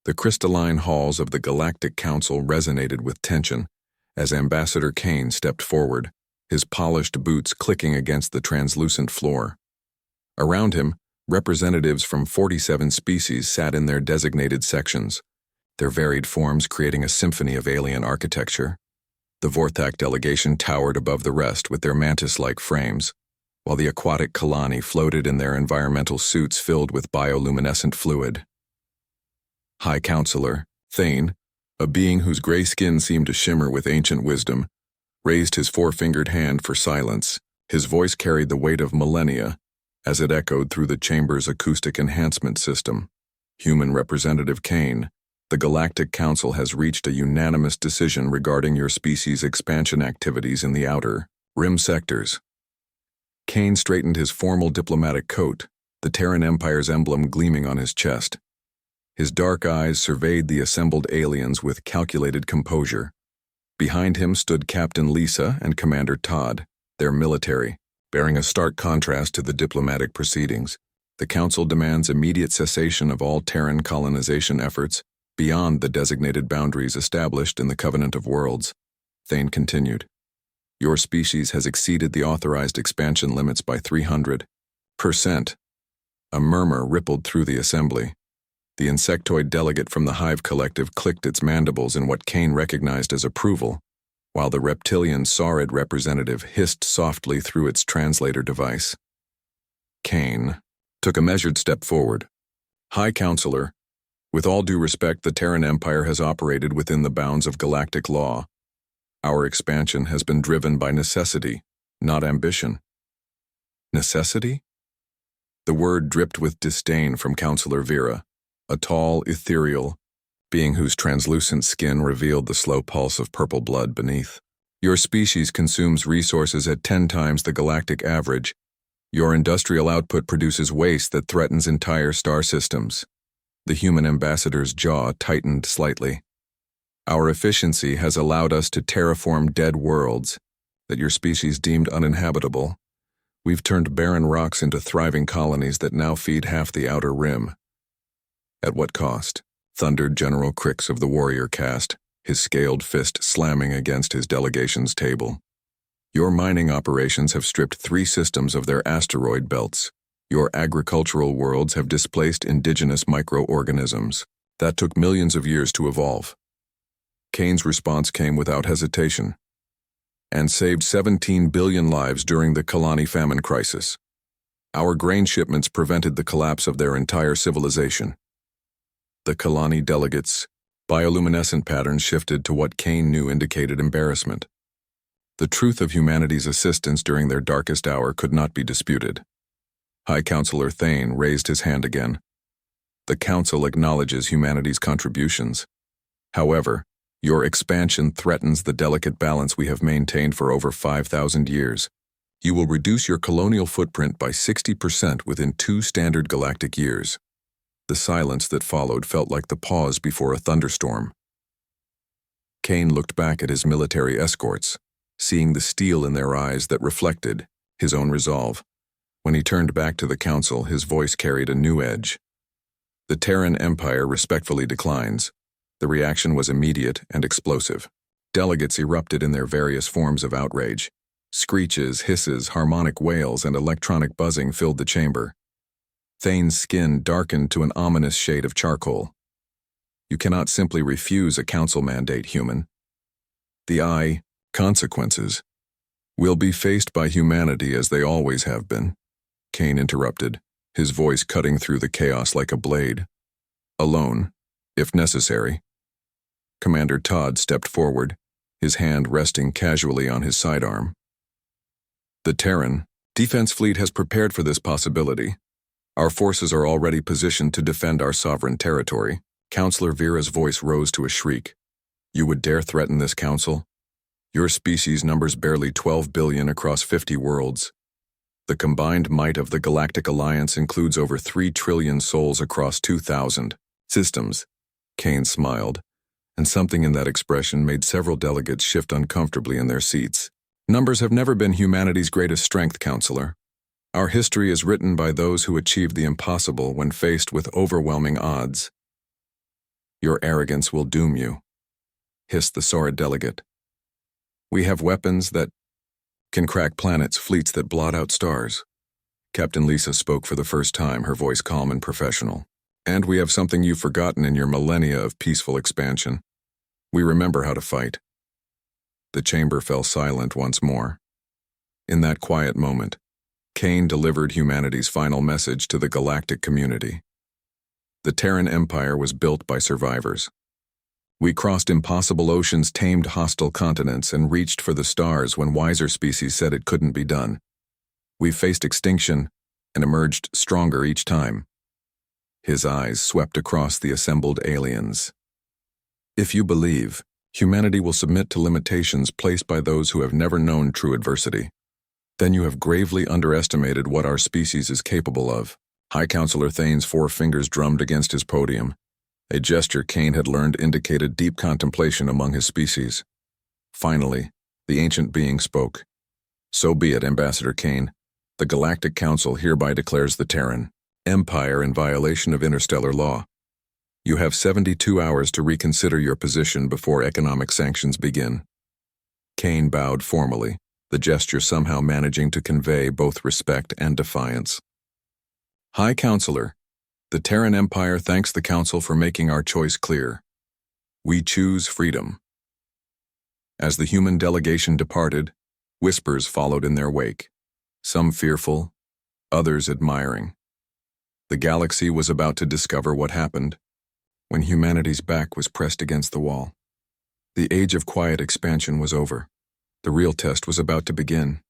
The crystalline halls of the Galactic Council resonated with tension as Ambassador Kane stepped forward, his polished boots clicking against the translucent floor. Around him, representatives from 47 species sat in their designated sections, their varied forms creating a symphony of alien architecture. The Vorthak delegation towered above the rest with their mantis-like frames, while the aquatic Kalani floated in their environmental suits filled with bioluminescent fluid. High Counselor, Thane, a being whose gray skin seemed to shimmer with ancient wisdom, raised his four-fingered hand for silence. His voice carried the weight of millennia as it echoed through the chamber's acoustic enhancement system. Human Representative Kane, the Galactic Council has reached a unanimous decision regarding your species' expansion activities in the outer rim sectors. Kane straightened his formal diplomatic coat, the Terran Empire's emblem gleaming on his chest. His dark eyes surveyed the assembled aliens with calculated composure. Behind him stood Captain Lisa and Commander Todd, their military, bearing a stark contrast to the diplomatic proceedings. The Council demands immediate cessation of all Terran colonization efforts beyond the designated boundaries established in the Covenant of Worlds. Thane continued. Your species has exceeded the authorized expansion limits by 300%. A murmur rippled through the assembly. The insectoid delegate from the Hive Collective clicked its mandibles in what Kane recognized as approval, while the reptilian Saurid representative hissed softly through its translator device. Kane took a measured step forward. High Counselor, with all due respect, the Terran Empire has operated within the bounds of galactic law. Our expansion has been driven by necessity, not ambition. Necessity? The word dripped with disdain from Counselor Vera, a tall, ethereal being whose translucent skin revealed the slow pulse of purple blood beneath. Your species consumes resources at 10 times the galactic average. Your industrial output produces waste that threatens entire star systems. The human ambassador's jaw tightened slightly. Our efficiency has allowed us to terraform dead worlds that your species deemed uninhabitable. We've turned barren rocks into thriving colonies that now feed half the outer rim. At what cost? Thundered General Crix of the warrior caste, his scaled fist slamming against his delegation's table. Your mining operations have stripped 3 systems of their asteroid belts. Your agricultural worlds have displaced indigenous microorganisms. That took millions of years to evolve. Kane's response came without hesitation, and saved 17 billion lives during the Kalani famine crisis. Our grain shipments prevented the collapse of their entire civilization. The Kalani delegates' bioluminescent patterns shifted to what Kane knew indicated embarrassment. The truth of humanity's assistance during their darkest hour could not be disputed. High Counselor Thane raised his hand again. The Council acknowledges humanity's contributions. However, your expansion threatens the delicate balance we have maintained for over 5,000 years. You will reduce your colonial footprint by 60% within 2 standard galactic years. The silence that followed felt like the pause before a thunderstorm. Kane looked back at his military escorts, seeing the steel in their eyes that reflected his own resolve. When he turned back to the Council, his voice carried a new edge. The Terran Empire respectfully declines. The reaction was immediate and explosive. Delegates erupted in their various forms of outrage. Screeches, hisses, harmonic wails, and electronic buzzing filled the chamber. Thane's skin darkened to an ominous shade of charcoal. You cannot simply refuse a council mandate, human. The consequences will be faced by humanity as they always have been. Kane interrupted, his voice cutting through the chaos like a blade. Alone, if necessary. Commander Todd stepped forward, his hand resting casually on his sidearm. The Terran Defense Fleet has prepared for this possibility. Our forces are already positioned to defend our sovereign territory. Counselor Vera's voice rose to a shriek. You would dare threaten this council? Your species numbers barely 12 billion across 50 worlds. The combined might of the Galactic Alliance includes over 3 trillion souls across 2,000 systems. Kane smiled, and something in that expression made several delegates shift uncomfortably in their seats. Numbers have never been humanity's greatest strength, Counselor. Our history is written by those who achieved the impossible when faced with overwhelming odds. Your arrogance will doom you, hissed the Saurid delegate. We have weapons that can crack planets, fleets that blot out stars. Captain Lisa spoke for the first time, her voice calm and professional. And we have something you've forgotten in your millennia of peaceful expansion. We remember how to fight. The chamber fell silent once more. In that quiet moment, Kane delivered humanity's final message to the galactic community. The Terran Empire was built by survivors. We crossed impossible oceans, tamed hostile continents, and reached for the stars when wiser species said it couldn't be done. We faced extinction and emerged stronger each time. His eyes swept across the assembled aliens. If you believe, humanity will submit to limitations placed by those who have never known true adversity, then you have gravely underestimated what our species is capable of. High Counselor Thane's four fingers drummed against his podium. A gesture Kane had learned indicated deep contemplation among his species. Finally, the ancient being spoke. So be it, Ambassador Kane. The Galactic Council hereby declares the Terran Empire in violation of interstellar law. You have 72 hours to reconsider your position before economic sanctions begin. Kane bowed formally, the gesture somehow managing to convey both respect and defiance. High Counselor, the Terran Empire thanks the Council for making our choice clear. We choose freedom. As the human delegation departed, whispers followed in their wake, some fearful, others admiring. The galaxy was about to discover what happened when humanity's back was pressed against the wall. The age of quiet expansion was over. The real test was about to begin.